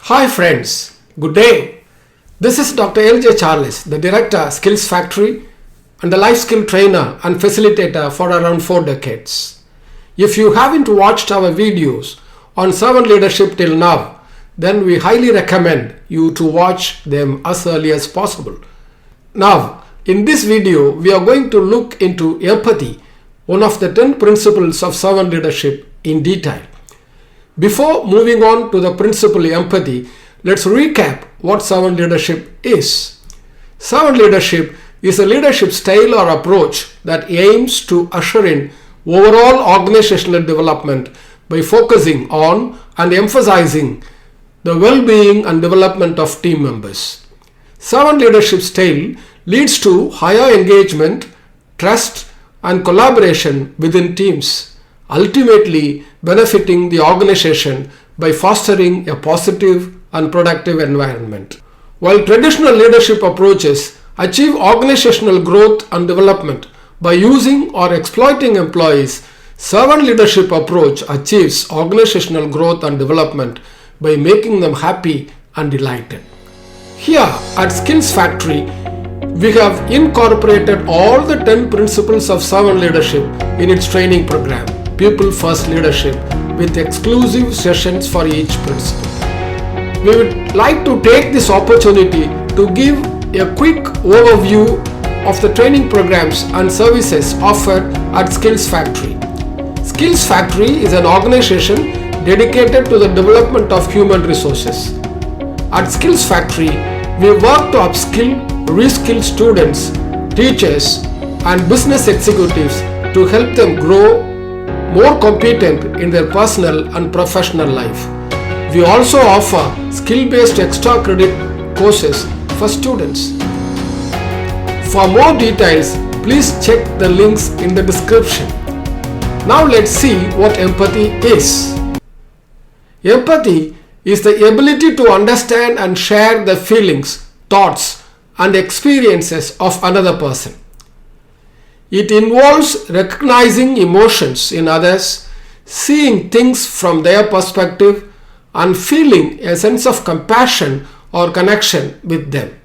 Hi friends, good day. This is Dr. L.J. Charles, the Director, Skills Factory and the Life Skill Trainer and Facilitator for around 4 decades. If you haven't watched our videos on servant leadership till now, then we highly recommend you to watch them as early as possible. Now, in this video, we are going to look into empathy, one of the 10 principles of servant leadership in detail. Before moving on to the principle empathy, let's recap what servant leadership is. Servant leadership is a leadership style or approach that aims to usher in overall organizational development by focusing on and emphasizing the well-being and development of team members. Servant leadership style leads to higher engagement, trust, and collaboration within teams, ultimately benefiting the organization by fostering a positive and productive environment. While traditional leadership approaches achieve organizational growth and development by using or exploiting employees, servant leadership approach achieves organizational growth and development by making them happy and delighted. Here at Skills Factory, we have incorporated all the 10 principles of servant leadership in its training program, People First Leadership, with exclusive sessions for each principle. We would like to take this opportunity to give a quick overview of the training programs and services offered at Skills Factory. Skills Factory is an organization dedicated to the development of human resources. At Skills Factory, we work to upskill, reskill students, teachers, and business executives to help them grow more competent in their personal and professional life. We also offer skill-based extra credit courses for students. For more details, please check the links in the description. Now let's see what empathy is. Empathy is the ability to understand and share the feelings, thoughts, and experiences of another person. It involves recognizing emotions in others, seeing things from their perspective, and feeling a sense of compassion or connection with them.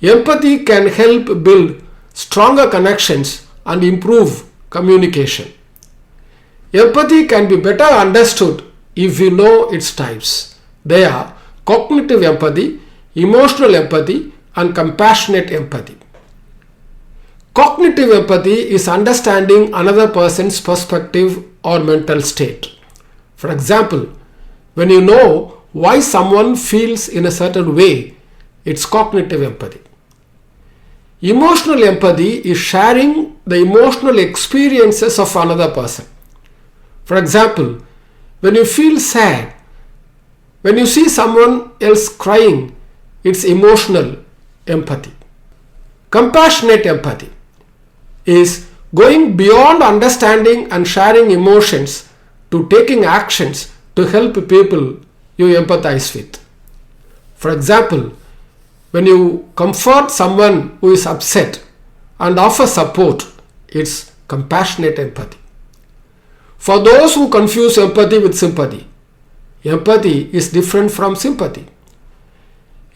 Empathy can help build stronger connections and improve communication. Empathy can be better understood if we know its types. They are cognitive empathy, emotional empathy, and compassionate empathy. Cognitive empathy is understanding another person's perspective or mental state. For example, when you know why someone feels in a certain way, it's cognitive empathy. Emotional empathy is sharing the emotional experiences of another person. For example, when you feel sad, when you see someone else crying, it's emotional empathy. Compassionate empathy is going beyond understanding and sharing emotions to taking actions to help people you empathize with. For example, when you comfort someone who is upset and offer support, it's compassionate empathy. For those who confuse empathy with sympathy, empathy is different from sympathy.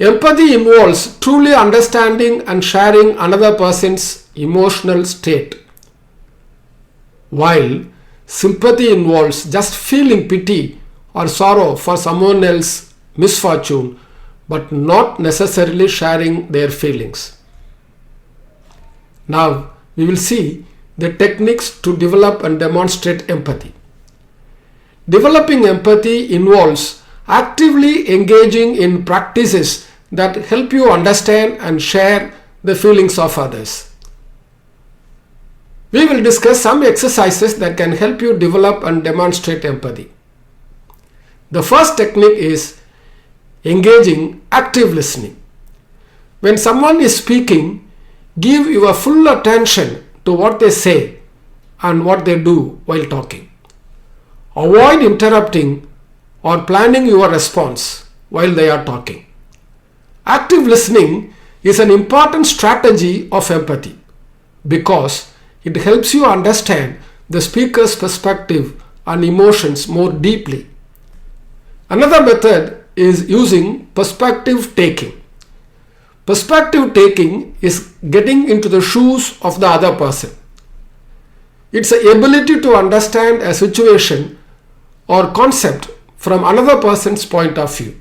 Empathy involves truly understanding and sharing another person's emotional state, while sympathy involves just feeling pity or sorrow for someone else's misfortune, but not necessarily sharing their feelings. Now, we will see the techniques to develop and demonstrate empathy. Developing empathy involves actively engaging in practices that help you understand and share the feelings of others. We will discuss some exercises that can help you develop and demonstrate empathy. The first technique is engaging active listening. When someone is speaking, give your full attention to what they say and what they do while talking. Avoid interrupting or planning your response while they are talking. Active listening is an important strategy of empathy because it helps you understand the speaker's perspective and emotions more deeply. Another method is using perspective taking. Perspective taking is getting into the shoes of the other person. It's the ability to understand a situation or concept from another person's point of view.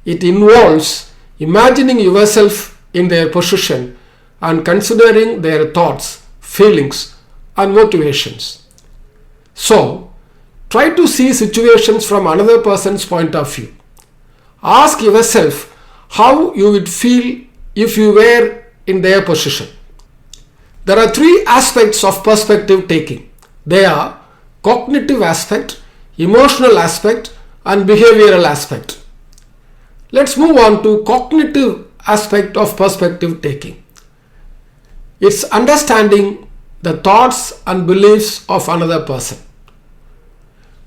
It involves imagining yourself in their position and considering their thoughts, feelings, and motivations. So, try to see situations from another person's point of view. Ask yourself how you would feel if you were in their position. There are three aspects of perspective taking. They are cognitive aspect, emotional aspect, and behavioral aspect. Let's move on to cognitive aspect of perspective taking. It's understanding the thoughts and beliefs of another person.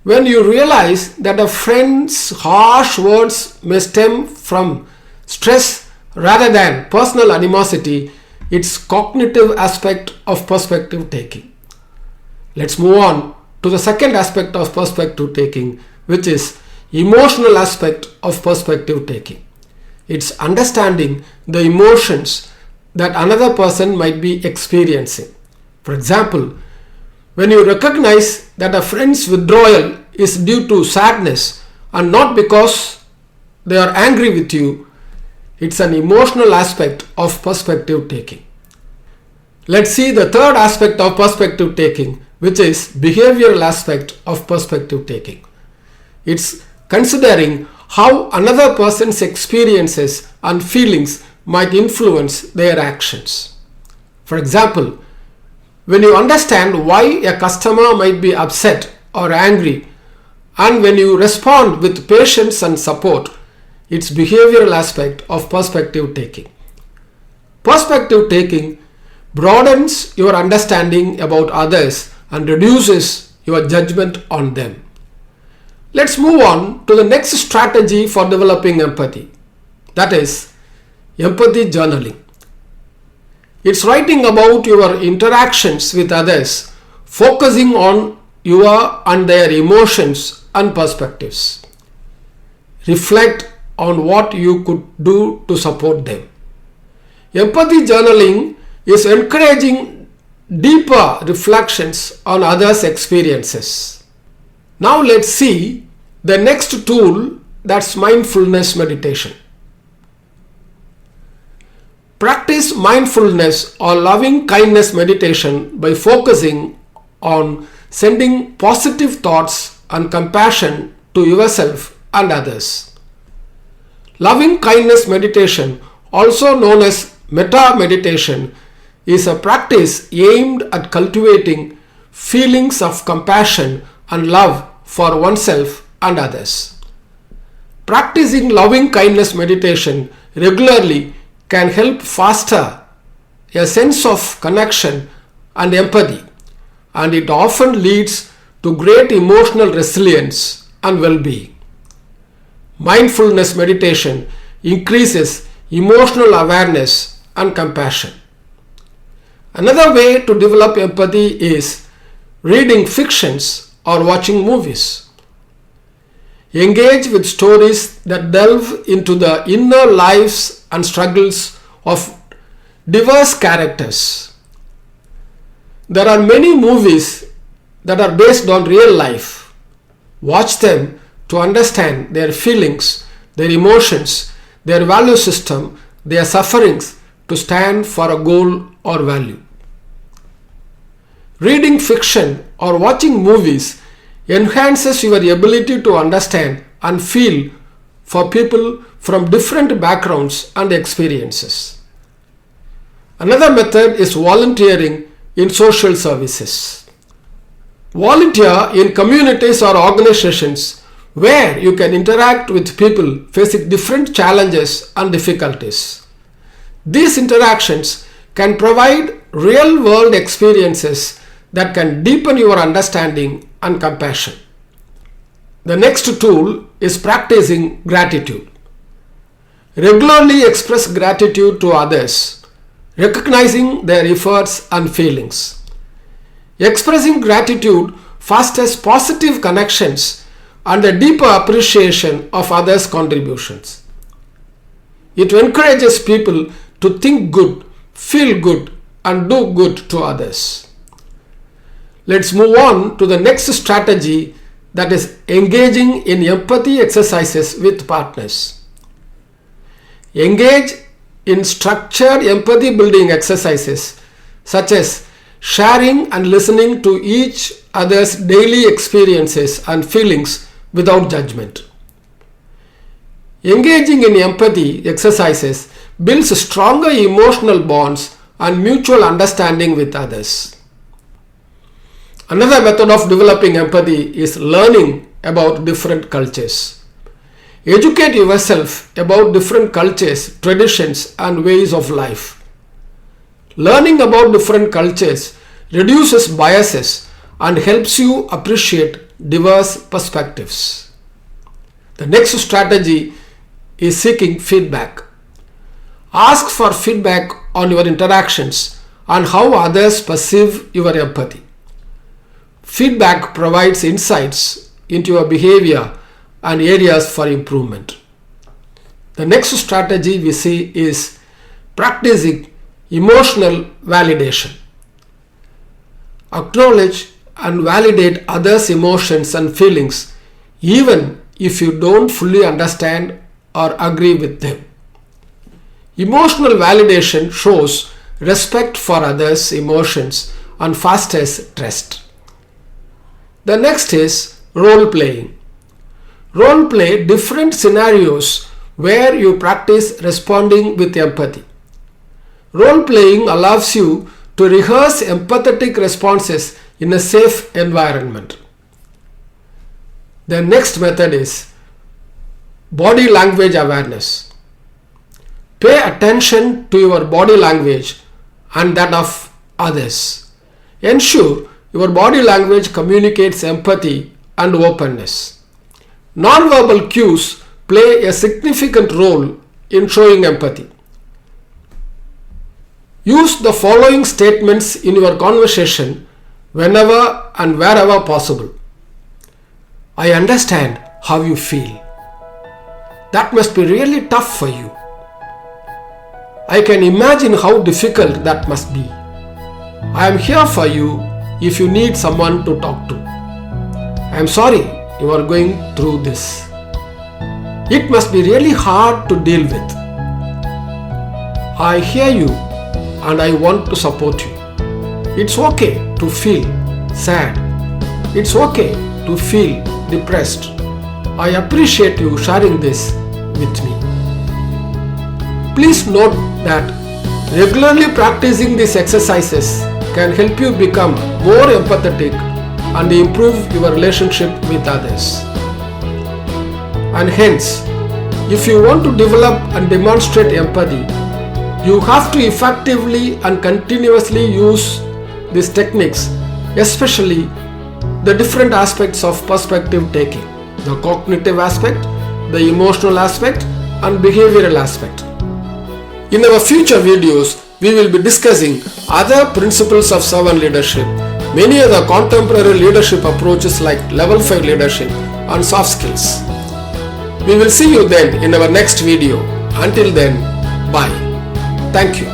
When you realize that a friend's harsh words may stem from stress rather than personal animosity, it's cognitive aspect of perspective taking. Let's move on to the second aspect of perspective taking, which is emotional aspect of perspective taking. It's understanding the emotions that another person might be experiencing. For example, when you recognize that a friend's withdrawal is due to sadness and not because they are angry with you, it's an emotional aspect of perspective taking. Let's see the third aspect of perspective taking, which is behavioral aspect of perspective taking. It's considering how another person's experiences and feelings might influence their actions. For example, when you understand why a customer might be upset or angry, and when you respond with patience and support, it's behavioral aspect of perspective taking. Perspective taking broadens your understanding about others and reduces your judgment on them. Let's move on to the next strategy for developing empathy. That is empathy journaling. It's writing about your interactions with others, focusing on your and their emotions and perspectives. Reflect on what you could do to support them. Empathy journaling is encouraging deeper reflections on others' experiences. Now let's see the next tool, that's mindfulness meditation. Practice mindfulness or loving kindness meditation by focusing on sending positive thoughts and compassion to yourself and others. Loving kindness meditation, also known as metta meditation, is a practice aimed at cultivating feelings of compassion and love for oneself and others. Practicing loving kindness meditation regularly can help foster a sense of connection and empathy, and it often leads to great emotional resilience and well-being. Mindfulness meditation increases emotional awareness and compassion. Another way to develop empathy is reading fictions or watching movies. Engage with stories that delve into the inner lives and struggles of diverse characters. There are many movies that are based on real life. Watch them to understand their feelings, their emotions, their value system, their sufferings to stand for a goal or value. Reading fiction or watching movies enhances your ability to understand and feel for people from different backgrounds and experiences. Another method is volunteering in social services. Volunteer in communities or organizations where you can interact with people facing different challenges and difficulties. These interactions can provide real-world experiences that can deepen your understanding and compassion. The next tool is practicing gratitude. Regularly express gratitude to others, recognizing their efforts and feelings. Expressing gratitude fosters positive connections, and a deeper appreciation of others' contributions. It encourages people to think good, feel good, and do good to others. Let's move on to the next strategy, that is engaging in empathy exercises with partners. Engage in structured empathy building exercises such as sharing and listening to each other's daily experiences and feelings without judgment. Engaging in empathy exercises builds stronger emotional bonds and mutual understanding with others. Another method of developing empathy is learning about different cultures. Educate yourself about different cultures, traditions, and ways of life. Learning about different cultures reduces biases and helps you appreciate diverse perspectives. The next strategy is seeking feedback. Ask for feedback on your interactions and how others perceive your empathy. Feedback provides insights into your behavior and areas for improvement. The next strategy we see is practicing emotional validation. Acknowledge and validate others' emotions and feelings even if you don't fully understand or agree with them. Emotional validation shows respect for others' emotions and fosters trust. The next is role playing. Role play different scenarios where you practice responding with empathy. Role playing allows you to rehearse empathetic responses in a safe environment. The next method is body language awareness. Pay attention to your body language and that of others. Ensure your body language communicates empathy and openness. Non-verbal cues play a significant role in showing empathy. Use the following statements in your conversation whenever and wherever possible. I understand how you feel. That must be really tough for you. I can imagine how difficult that must be. I am here for you if you need someone to talk to. I am sorry you are going through this. It must be really hard to deal with. I hear you and I want to support you. It's okay to feel sad. It's okay to feel depressed. I appreciate you sharing this with me. Please note that regularly practicing these exercises can help you become more empathetic and improve your relationship with others. And hence, if you want to develop and demonstrate empathy, you have to effectively and continuously use these techniques, especially the different aspects of perspective taking, the cognitive aspect, the emotional aspect, and behavioral aspect. In our future videos, we will be discussing other principles of servant leadership, many other contemporary leadership approaches like level 5 leadership and soft skills. We will see you then in our next video. Until then, bye. Thank you.